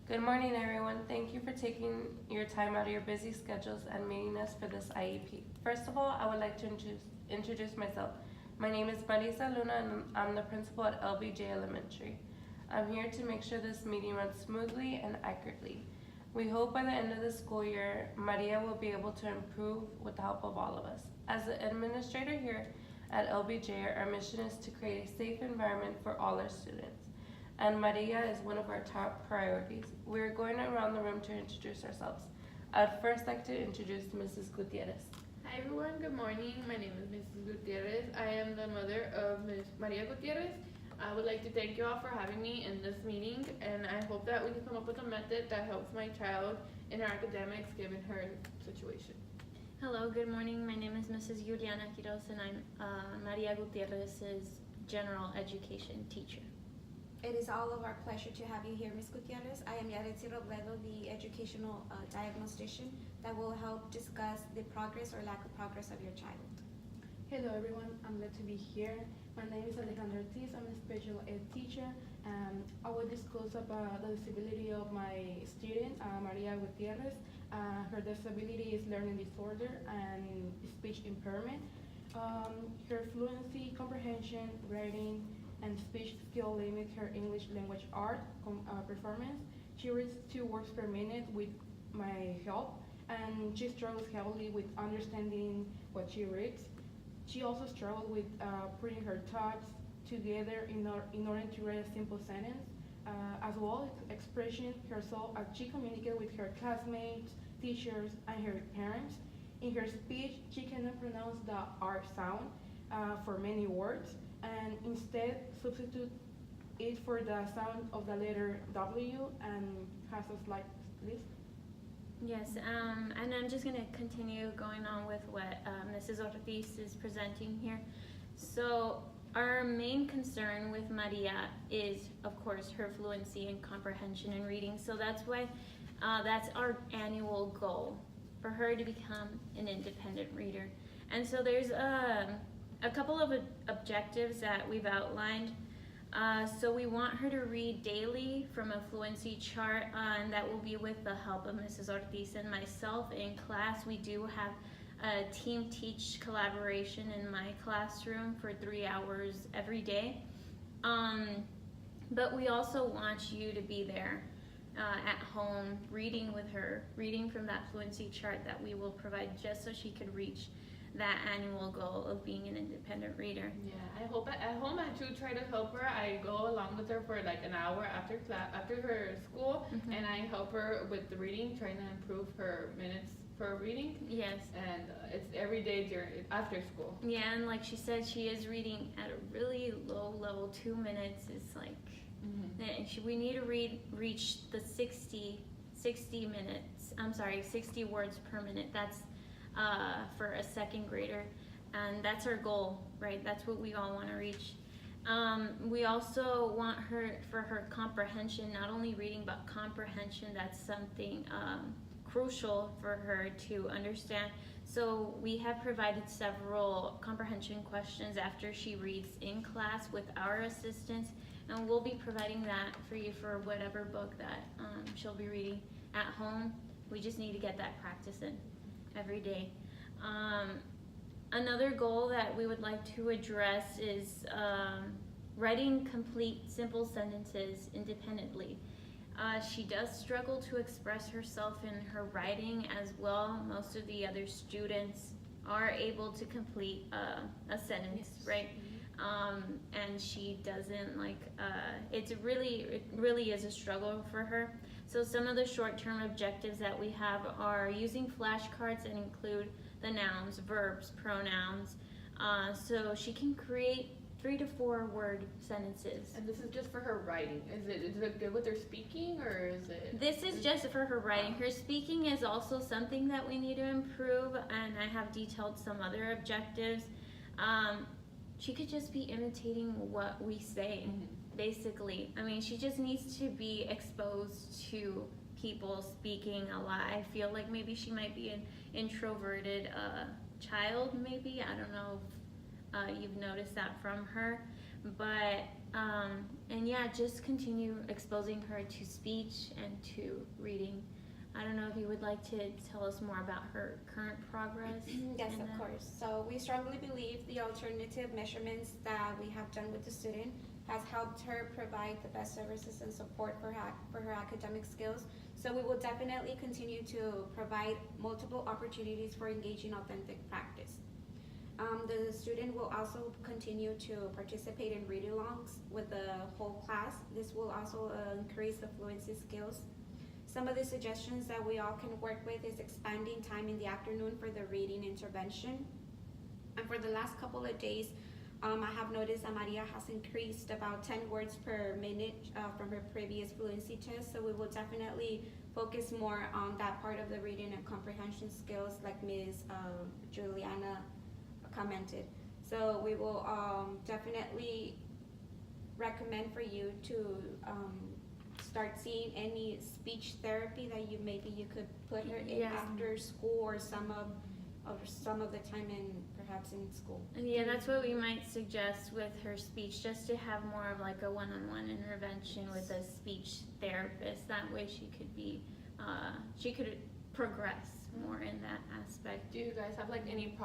Good morning, everyone. Thank you for taking your time out of your busy schedules and meeting us for this IEP. First of all, I would like to introduce myself. My name is Marisa Luna, and I'm the principal at LBJ Elementary. I'm here to make sure this meeting runs smoothly and accurately. We hope by the end of the school year, Maria will be able to improve with the help of all of us. As the administrator here at LBJ, our mission is to create a safe environment for all our students. And Maria is one of our top priorities. We're going around the room to introduce ourselves. I'd first like to introduce Mrs. Gutierrez. Hi everyone, good morning. My name is Mrs. Gutierrez. I am the mother of Ms. Maria Gutierrez. I would like to thank you all for having me in this meeting, and I hope that we can come up with a method that helps my child in her academics given her situation. Hello, good morning. My name is Mrs. Juliana Quiroz, and I'm Maria Gutierrez's general education teacher. It is all of our pleasure to have you here, Ms. Gutierrez. I am Yaretsi Robledo, the educational diagnostician that will help discuss the progress or lack of progress of your child. Hello everyone, I'm glad to be here. My name is Alejandra Ortiz. I'm a special ed teacher. I will discuss about the disability of my student, Maria Gutierrez. Her disability is learning disorder and speech impairment. Her fluency, comprehension, writing, and speech skill limit her English language art performance. She reads 2 words per minute with my help, and she struggles heavily with understanding what she reads. She also struggles with putting her thoughts together in order to write a simple sentence. As well, expressing herself as she communicates with her classmates, teachers, and her parents. In her speech, she cannot pronounce the R sound for many words, and instead substitute it for the sound of the letter W and has us like this. Yes, and I'm just going to continue going on with what Mrs. Ortiz is presenting here. So our main concern with Maria is, of course, her fluency and comprehension in reading. So that's why that's our annual goal, for her to become an independent reader. And so there's a couple of objectives that we've outlined. So we want her to read daily from a fluency chart, and that will be with the help of Mrs. Ortiz and myself in class. We do have a team teach collaboration in my classroom for 3 hours every day. But we also want you to be there at home, reading with her, reading from that fluency chart that we will provide just so she could reach that annual goal of being an independent reader. Yeah, I hope at home I do try to help her. I go along with her for like an hour after class, after her school, and I help her with the reading, trying to improve her minutes for reading. Yes. And it's every day after school. Yeah, and like she said, she is reading at a really low level. 2 minutes is like, we need to reach the 60 minutes. I'm sorry, 60 words per minute. That's for a second grader, and that's our goal, right? That's what we all want to reach. We also want her, for her comprehension, not only reading but comprehension. That's something crucial for her to understand. So we have provided several comprehension questions after she reads in class with our assistance, and we'll be providing that for you for whatever book that she'll be reading at home. We just need to get that practice in every day. Another goal that we would like to address is writing complete simple sentences independently. She does struggle to express herself in her writing as well. Most of the other students are able to complete a sentence, right? And she doesn't, like, it really is a struggle for her. So some of the short-term objectives that we have are using flashcards that include the nouns, verbs, pronouns, so she can create 3 to 4 word sentences. And this is just for her writing. Is it good with her speaking, or is it? This is just for her writing. Her speaking is also something that we need to improve, and I have detailed some other objectives. She could just be imitating what we say, basically. I mean, she just needs to be exposed to people speaking a lot. I feel like maybe she might be an introverted child, maybe. I don't know if you've noticed that from her, but And yeah, just continue exposing her to speech and to reading. I don't know if you would like to tell us more about her current progress. Yes, in of that. course. So we strongly believe the alternative measurements that we have done with the student has helped her provide the best services and support for her academic skills. So we will definitely continue to provide multiple opportunities for engaging authentic practice. The student will also continue to participate in read-alongs with the whole class. This will also increase the fluency skills. Some of the suggestions that we all can work with is expanding time in the afternoon for the reading intervention. And for the last couple of days, I have noticed that Maria has increased about 10 words per minute from her previous fluency test. So we will definitely focus more on that part of the reading and comprehension skills like Ms. Juliana commented. So we will definitely recommend for you to start seeing any speech therapy that you could put her in after school or some of the time perhaps in school. And yeah, that's what we might suggest with her speech, just to have more of like a one-on-one intervention with a speech therapist. That way she could progress more in that aspect. Do you guys have like any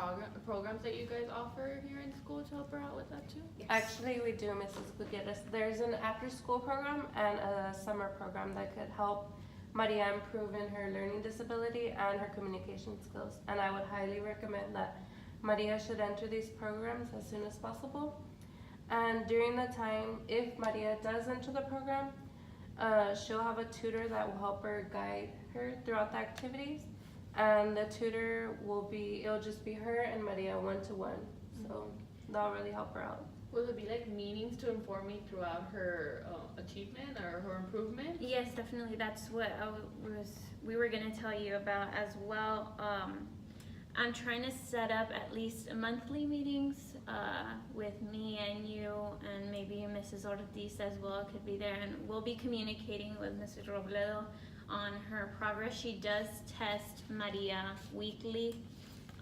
programs that you guys offer here in school to help her out with that too? Yes. Actually, we do, Mrs. Gutierrez. There's an after-school program and a summer program that could help Maria improve in her learning disability and her communication skills. And I would highly recommend that Maria should enter these programs as soon as possible. And during the time, if Maria does enter the program, she'll have a tutor that will help her guide her throughout the activities. And the tutor it'll just be her and Maria one-to-one. So that'll really help her out. Will it be like meetings to inform me throughout her achievement or her improvement? Yes, definitely. That's what we were going to tell you about as well. I'm trying to set up at least monthly meetings with me and you, and maybe Mrs. Ortiz as well could be there, and we'll be communicating with Mrs. Robledo on her progress. She does test Maria weekly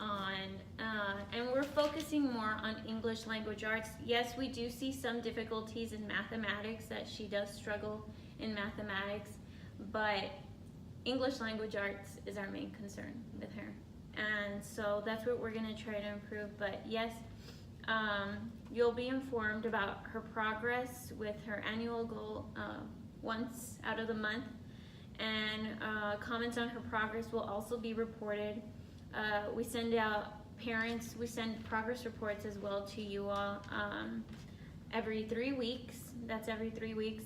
and we're focusing more on English language arts. Yes, we do see some difficulties in mathematics, that she does struggle in mathematics, but English language arts is our main concern with her. And so that's what we're going to try to improve. But yes, you'll be informed about her progress with her annual goal once out of the month. And comments on her progress will also be reported. We send out we send progress reports as well to you all every 3 weeks. That's every 3 weeks.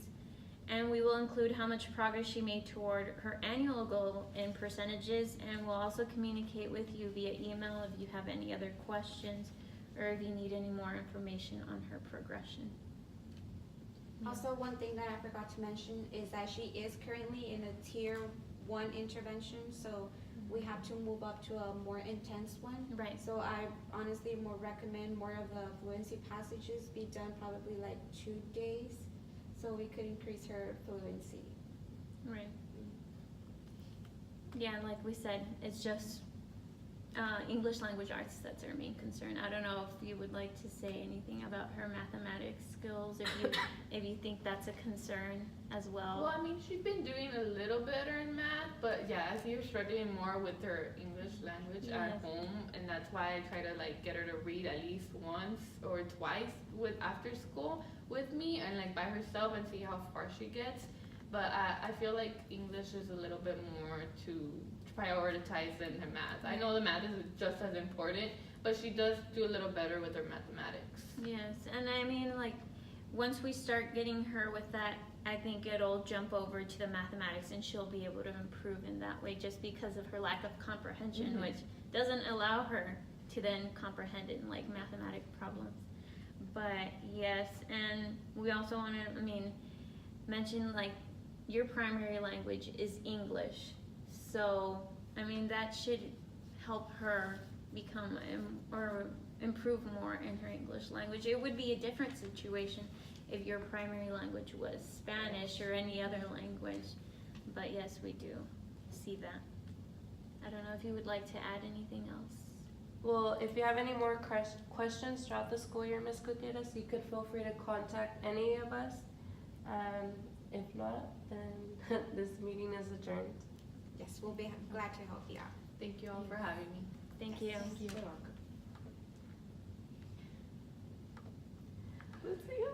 And we will include how much progress she made toward her annual goal in percentages, and we'll also communicate with you via email if you have any other questions or if you need any more information on her progression. Also, one thing that I forgot to mention is that she is currently in a tier 1 intervention, so we have to move up to a more intense one. Right. So I honestly recommend more of the fluency passages be done probably like 2 days, so we could increase her fluency. Right. Yeah, like we said, it's just English language arts that's our main concern. I don't know if you would like to say anything about her mathematics skills, if you think that's a concern as well. Well, I mean, she's been doing a little better in math, but yeah, I see her struggling more with her English language at home, and that's why I try to like get her to read at least once or twice after school with me and like by herself and see how far she gets. But I feel like English is a little bit more to prioritize than the math. I know the math is just as important, but she does do a little better with her mathematics. Yes, and I mean, like, once we start getting her with that, I think it'll jump over to the mathematics and she'll be able to improve in that way, just because of her lack of comprehension, which doesn't allow her to then comprehend it in like mathematic problems. But yes, and we also want to, mention like your primary language is English. So, I mean, that should help her become or improve more in her English language. It would be a different situation if your primary language was Spanish or any other language. But yes, we do see that. I don't know if you would like to add anything else. Well, if you have any more questions throughout the school year, Ms. Gutierrez, you could feel free to contact any of us. If not, then this meeting is adjourned. Yes, we'll be glad to help you out. Thank you all for having me. Thank you. You're welcome. Let's see.